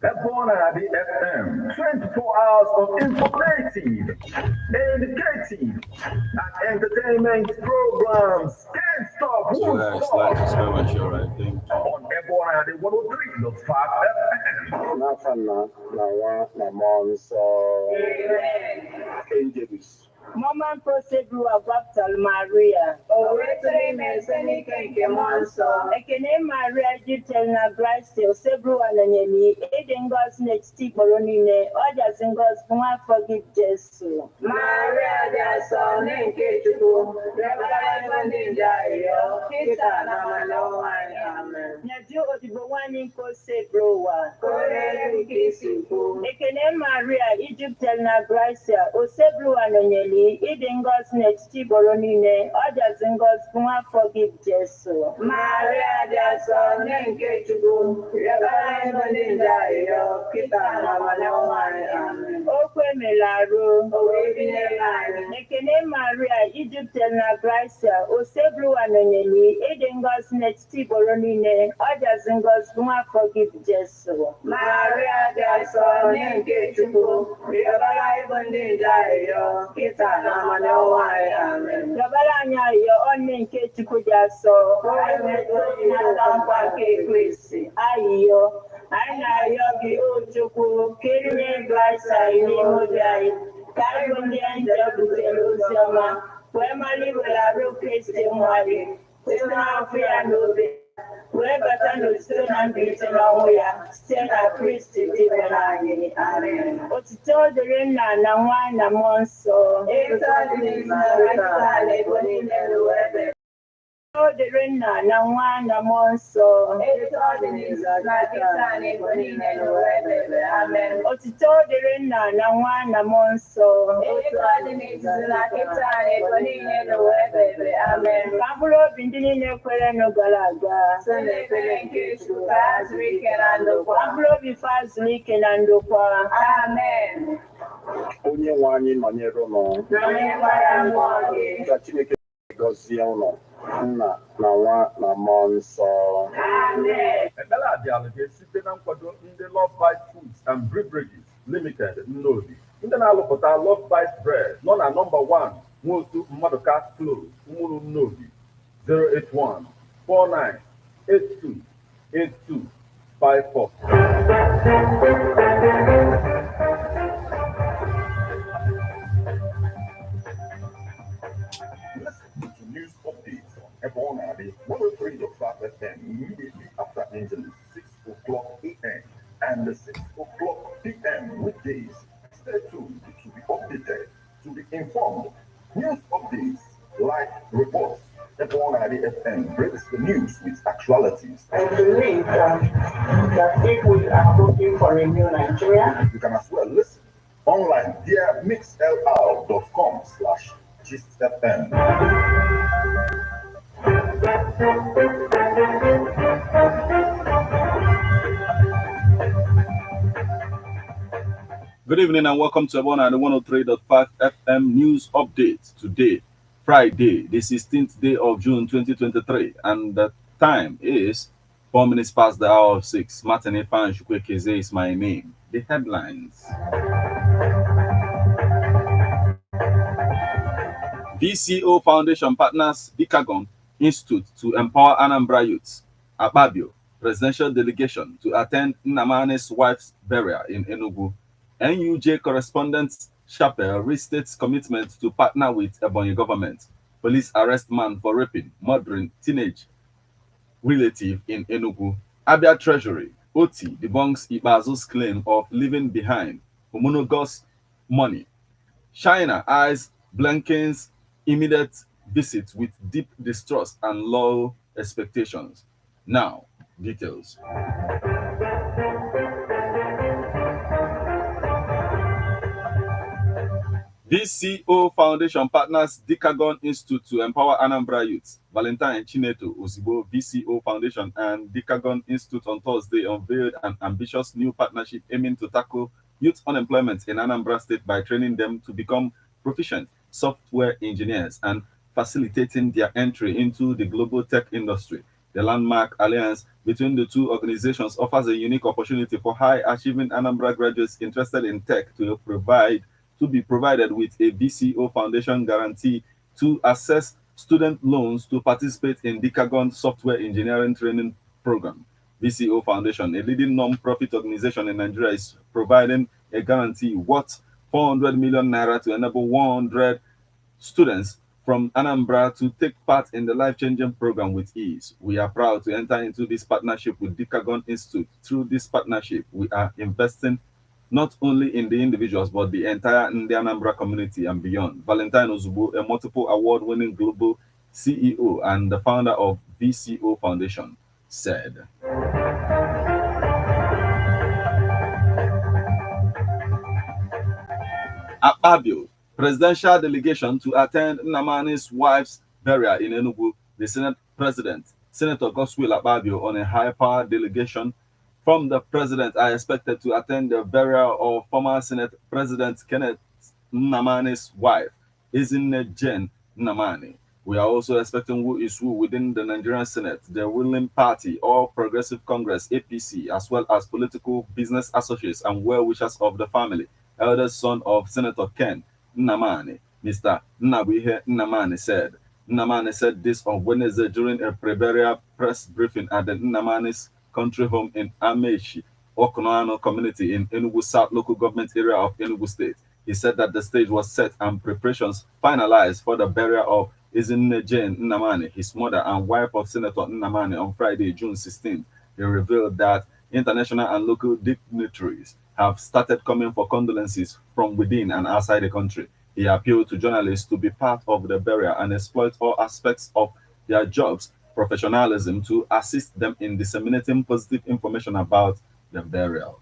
Ebonadi FM, 24 hours of informative, educative, and entertainment programs. Can't stop, won't Slide, stop. subscribe, and share, right? Thank you. On Ebonadi 103.5 FM. n'afa nna na nwa na mmụọ nsọ Angelus. Mama Prosebru Baptal Maria. O wetara ime n'ike nke mmụọ nsọ. Ekene Maria jitel na Grace Osebru Ananyeli. Ịdị ngọzi n'etiti ikporo niile. Ọ jasị ngọzi nwa afọ gị Jesu. Maria dị asọ nke Chukwu. Rịọbara ebe ndị nje arịrịọ. Kịta na amanọnwa anyị. Amen. Nyaju odibo nwanyị nke Osebru ụwa. Kore nke isi kwu. Ekene Maria Ijiptel na Grace Osebru Ananyeli. Ịdị ngọzi n'etiti ikporo niile. Ọ jasị ngọzi nwa afọ gị Jesu. Maria dị asọ nke Chukwu. Rịọbara ebe ndị nje arịrịọ. Kịta na amanọnwa anyị. Amen. Okwu emela arụ. O wee binyere anyị. Ekene Maria Ijiptel na Gracia Osebru Ananyeli. Ịdị ngọzi n'etiti ikporo niile. Ọ jasị ngọzi nwa afọ gị Jesu. Maria dị asọ nke Chukwu. Rịọbara ebe ndị nje arịrịọ. Kịta na amanọnwa anyị. Amen. Rịọbara anyị arịrịọ ọnụ nke Chukwu dị asọ. Anyị metụrụ n'aka nkwa nke Kristi. Arịrịọ anyị na-arịọ gị o Chukwu ka erinye Gracia n'ime obi anyị ka anyị bụ ndị nje butere ozi ọma wee mara iwere arụ Kristi nwa gị site n'afọ ya n'obe wee bata n'otito na mbilite n'ọnwụ ya site na Kristi dibere anyị. Amen. Otito dịrị Nna na Nwa na Mmụọ Nsọ. Etu ọ dị n'izu na kịta na ebo niile n'ụwa ebe. O dịrị Nna na Nwa na Mmụọ Nsọ. Etu ọ dị n'izu na kịta na ebo niile n'ụwa ebe. Amen. Otito dịrị Nna na Nwa na Mmụọ Nsọ. Etu ọ dị n'izu na kịta na ebo niile n'ụwa ebe. Amen. Ka mkpụrụ obi ndị niile kwerenụ gara aga. So na ekpere nke Chukwu ka ha zuru ike na ndokwa. Ka mkpụrụ obi fa zuru ike na ndokwa. Amen. Onye nwe anyị nọnyere ụnụ. Nọnyekwara mmụọ gị. Ka Chineke gọzie ụnụ, Nna na Nwa na Mmụọ Nsọ. Amen. Ekpere a bịara gị site na nkwado ndị Love Bite Foods and Beverages Limited Nnobi. Ndị na-alụpụta Love Bite Bread nọ na nọmba 1 Nwosu Mmadụka Close, Umuru Nnobi, 081 49 82 82 54. Listen to news updates on Ebonadi 103.5 FM immediately after Angelus 6 o'clock a.m. and 6 o'clock p.m. weekdays. Stay tuned to be updated, to be informed. News updates, live reports. Ebonadi FM breaks the news with actualities. I believe that if we are looking for a new Nigeria, You can as well listen online via mixlr.com/gistfm. Good evening and welcome to Ebonadi 103.5 FM News Update. Today, Friday, the 16th day of June 2023, and the time is 4 minutes past the hour of 6. Martin Ifan Chukwekeze is my name. The headlines. VCO Foundation partners Dikagon Institute to empower Anambra youths. Akpabio, presidential delegation to attend Nnamane's wife's burial in Enugu. NUJ correspondent Chapel restates commitment to partner with Ebonyi government. Police arrest man for raping, murdering teenage relative in Enugu. Abia Treasury, Oti debunks Ibazu's claim of leaving behind homologous money. China eyes Blinken's immediate visit with deep distrust and low expectations. Now, details. VCO Foundation partners Dikagon Institute to empower Anambra youths. Valentine Chineto Ozigbo VCO Foundation and Dikagon Institute on Thursday unveiled an ambitious new partnership aiming to tackle youth unemployment in Anambra State by training them to become proficient software engineers and facilitating their entry into the global tech industry. The landmark alliance between the two organizations offers a unique opportunity for high-achieving Anambra graduates interested in tech to be provided with a VCO Foundation guarantee to access student loans to participate in Decagon Software Engineering Training Program. VCO Foundation, a leading non-profit organization in Nigeria, is providing a guarantee worth 400 million naira to enable 100 students from Anambra to take part in the life-changing program with ease. We are proud to enter into this partnership with Decagon Institute. Through this partnership, we are investing not only in the individuals, but the entire Anambra community and beyond. Valentine Ozugbo, a multiple award-winning global CEO and the founder of VCO Foundation, said. Akpabio, presidential delegation to attend Nnamani's wife's burial in Enugu. The Senate President, Senator Godswill Akpabio, on a high-powered delegation from the president, are expected to attend the burial of former Senate President Kenneth Nnamani's wife, Ezinne Jane Nnamani. We are also expecting who is who within the Nigerian Senate, the ruling party, All Progressive Congress, APC, as well as political business associates and well-wishers of the family. Eldest son of Senator Ken Nnamani, Mr. Nnabuihe Nnamani said. Nnamani said this on Wednesday during a pre-burial press briefing at the Nnamani's country home in Amechi, Okonoano community in Enugu South local government area of Enugu State. He said that the stage was set and preparations finalized for the burial of Ezinne Jane Nnamani, his mother and wife of Senator Nnamani, on Friday, June 16th. He revealed that international and local dignitaries have started coming for condolences from within and outside the country. He appealed to journalists to be part of the burial and exploit all aspects of their jobs, professionalism to assist them in disseminating positive information about the burial.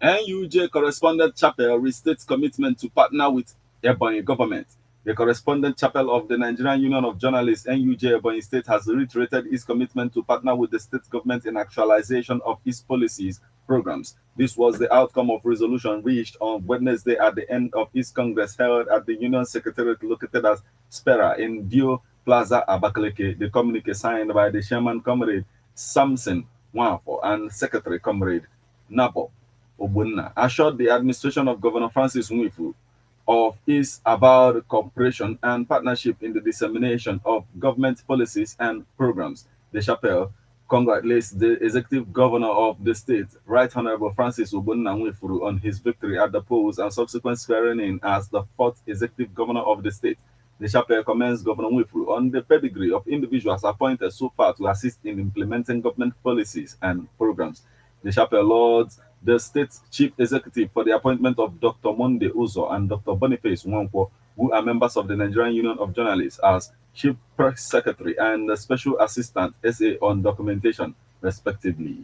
NUJ Correspondent Chapel restates commitment to partner with Ebonyi government. The Correspondent Chapel of the Nigerian Union of Journalists, NUJ Ebonyi State, has reiterated its commitment to partner with the state government in actualization of its policies programs. This was the outcome of resolution reached on Wednesday at the end of its Congress held at the Union Secretariat located at Spera in Dio Plaza, Abakaliki. The communique signed by the Chairman, Comrade Samson Nwafo, and Secretary, Comrade Nabo Obunna, assured the administration of Governor Francis Nwifu of its avowed cooperation and partnership in the dissemination of government policies and programs. The chapel congratulates the executive governor of the state, Right Honorable Francis Obunna Nwifuru, on his victory at the polls and subsequent swearing in as the fourth executive governor of the state. The chapel commends Governor Nwifuru on the pedigree of individuals appointed so far to assist in implementing government policies and programs. The chapel lauds the state's chief executive for the appointment of Dr. Monde Uzo and Dr. Boniface Nwankwo, who are members of the Nigerian Union of Journalists, as chief press secretary and the special assistant SA on documentation, respectively.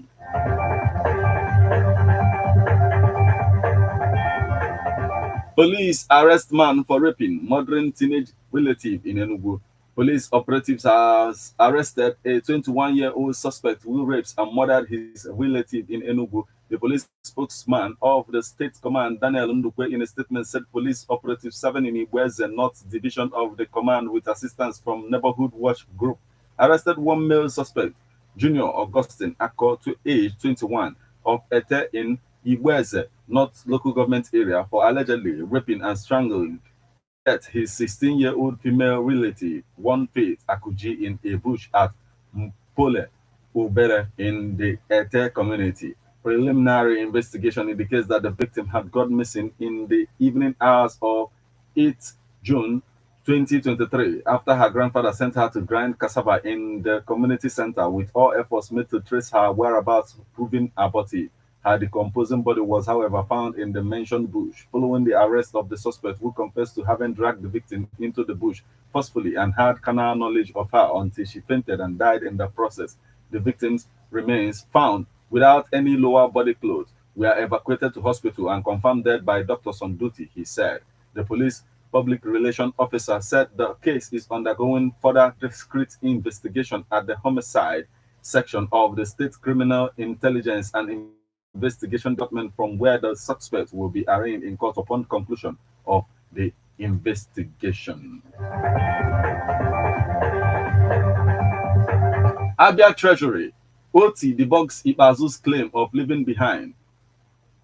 Police arrest man for raping murdering teenage relative in Enugu. Police operatives has arrested a 21-year-old suspect who rapes and murdered his relative in Enugu. The police spokesman of the state command, Daniel Ndukwe, in a statement said police operatives serving in Igweze North Division of the command with assistance from Neighborhood Watch Group arrested one male suspect, Junior Augustine Akko, to age 21, of Ete in Igweze North local government area for allegedly raping and strangling his 16-year-old female relative, One Faith Akuji, in a bush at Mpole Ubere in the Ete community. Preliminary investigation indicates that the victim had gone missing in the evening hours of 8 June 2023 after her grandfather sent her to grind cassava in the community center, with all efforts made to trace her whereabouts proving abortive. Her decomposing body was, however, found in the mentioned bush, following the arrest of the suspect, who confessed to having dragged the victim into the bush forcefully and had carnal knowledge of her until she fainted and died in the process. The victim's remains, found without any lower body clothes, were evacuated to hospital and confirmed dead by doctors on duty, he said. The police public relations officer said the case is undergoing further discreet investigation at the homicide section of the State Criminal Intelligence and Investigation Department, from where the suspect will be arraigned in court upon conclusion of the investigation. Abia Treasury, OT debunks Ibazu's claim of leaving behind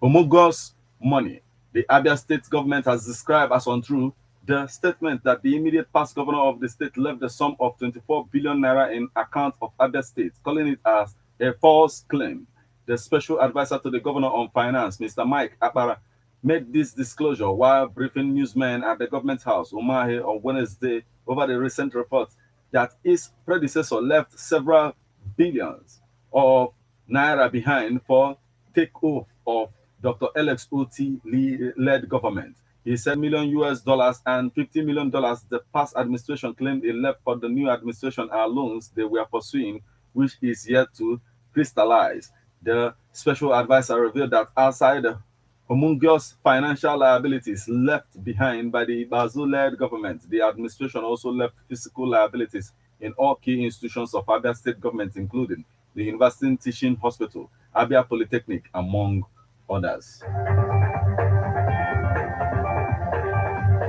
homogous money. The Abia state government has described as untrue the statement that the immediate past governor of the state left the sum of 24 billion naira in account of Abia State, calling it as a false claim. The special advisor to the governor on finance, Mr. Mike Akpara, made this disclosure while briefing newsmen at the government house, Umahi, on Wednesday over the recent report that his predecessor left several billions of naira behind for takeoff of Dr. Alex Oti led government. He said US dollars and $50 million the past administration claimed it left for the new administration are loans they were pursuing, which is yet to crystallize. The special advisor revealed that outside the humongous financial liabilities left behind by the Bazu-led government, the administration also left physical liabilities in all key institutions of Abia state government, including the University Teaching Hospital, Abia Polytechnic, among others.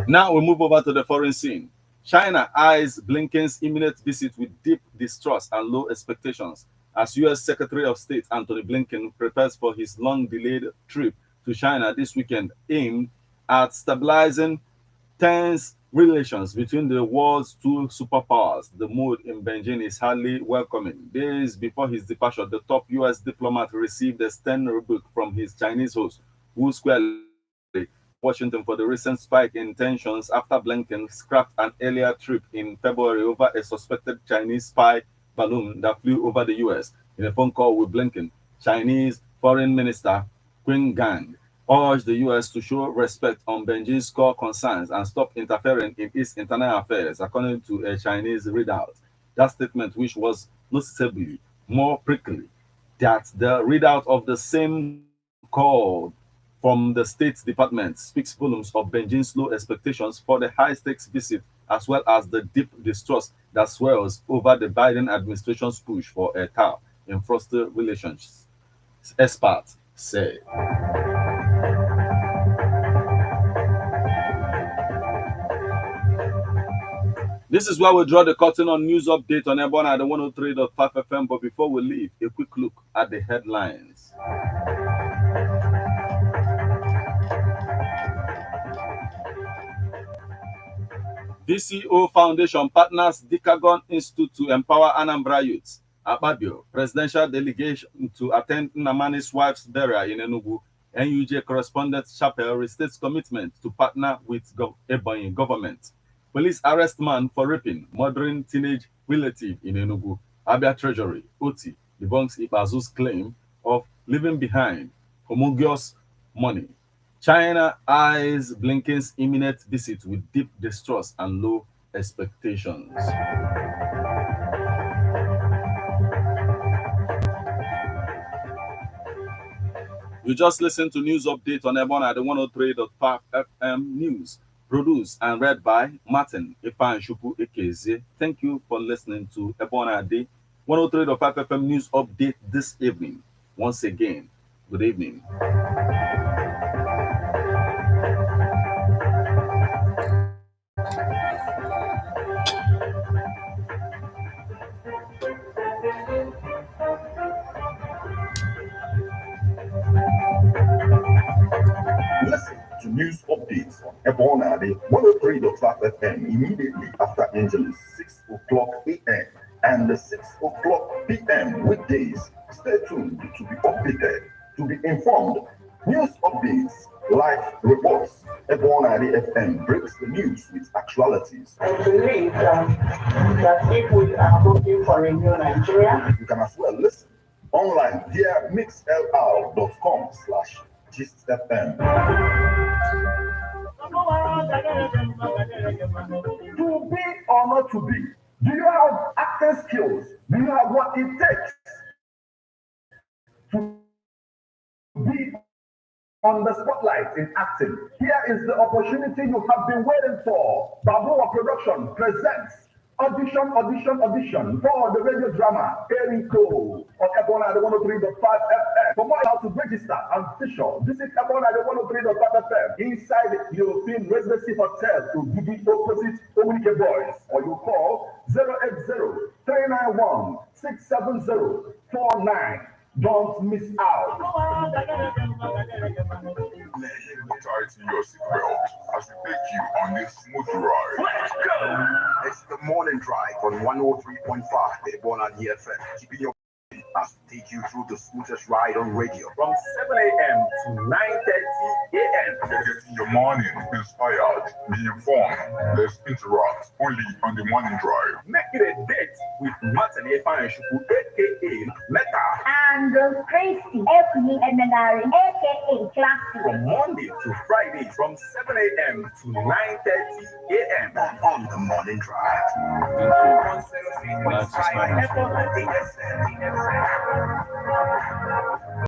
Now we move over to the foreign scene. China eyes Blinken's imminent visit with deep distrust and low expectations as U.S. Secretary of State Antony Blinken prepares for his long-delayed trip to China this weekend, aimed at stabilizing tense relations between the world's two superpowers. The mood in Beijing is hardly welcoming. Days before his departure, the top U.S. diplomat received a stern rebuke from his Chinese host, who squarely Washington for the recent spike in tensions after Blinken scrapped an earlier trip in February over a suspected Chinese spy balloon that flew over the U.S. In a phone call with Blinken, Chinese Foreign Minister Qin Gang urged the U.S. to show respect on Beijing's core concerns and stop interfering in its internal affairs, according to a Chinese readout. That statement, which was noticeably more prickly, that the readout of the same call from the State Department speaks volumes of Beijing's low expectations for the high-stakes visit, as well as the deep distrust that swells over the Biden administration's push for a calm in frosty relations, experts say. This is where we draw the curtain on news update on Ebon at the 103.5 FM. But before we leave, a quick look at the headlines. DCO Foundation partners Decagon Institute to empower Anambra youths. Akpabio, presidential delegation to attend Nnamani's wife's burial in Enugu. NUJ correspondent Chapel restates commitment to partner with Ebonyi government. Police arrest man for raping murdering teenage relative in Enugu. Abia Treasury, OT, debunks Ibazu's claim of leaving behind homogous money. China eyes Blinken's imminent visit with deep distrust and low expectations. You just listened to news update on Ebon at the 103.5 FM news, produced and read by Martin Ipanshupu Ekeze. Thank you for listening to Ebon at the 103.5 FM news update this evening. Once again, good evening. Listen to news updates on Ebona, the 103.5 FM immediately after Angeles, 6 o'clock a.m. and the 6 o'clock p.m. weekdays. Stay tuned to be updated, to be informed. News updates, live reports. Ebona the FM breaks the news with actualities. I believe that if we are looking for a new Nigeria, You can as well listen online via mixlr.com/GistFM. To be or not to be? Do you have acting skills? Do you have what it takes to be on the spotlight in acting? Here is the opportunity you have been waiting for. Baboa Production presents Audition for the radio drama Eriko on Ebona the 103.5 FM. For more how to register and official, visit Ebona the 103.5 FM inside the European Residency Hotel to be opposite Omunike Boys, or you call 080-391-67049. Don't miss out. Tighten your seatbelt as we take you on this smooth ride. Let's go! It's the morning drive on 103.5 Ebona DFM. Keeping your as we take you through the smoothest ride on radio. From 7 a.m. to 9:30 a.m. Get your morning inspired, be informed, let's interact only on the morning drive. Make it a date with Martin Efanshuku, aka Meta. And Christy, aka Emenari, aka Classy. From Monday to Friday, from 7 a.m. to 9:30 a.m. on the morning drive. Thank you.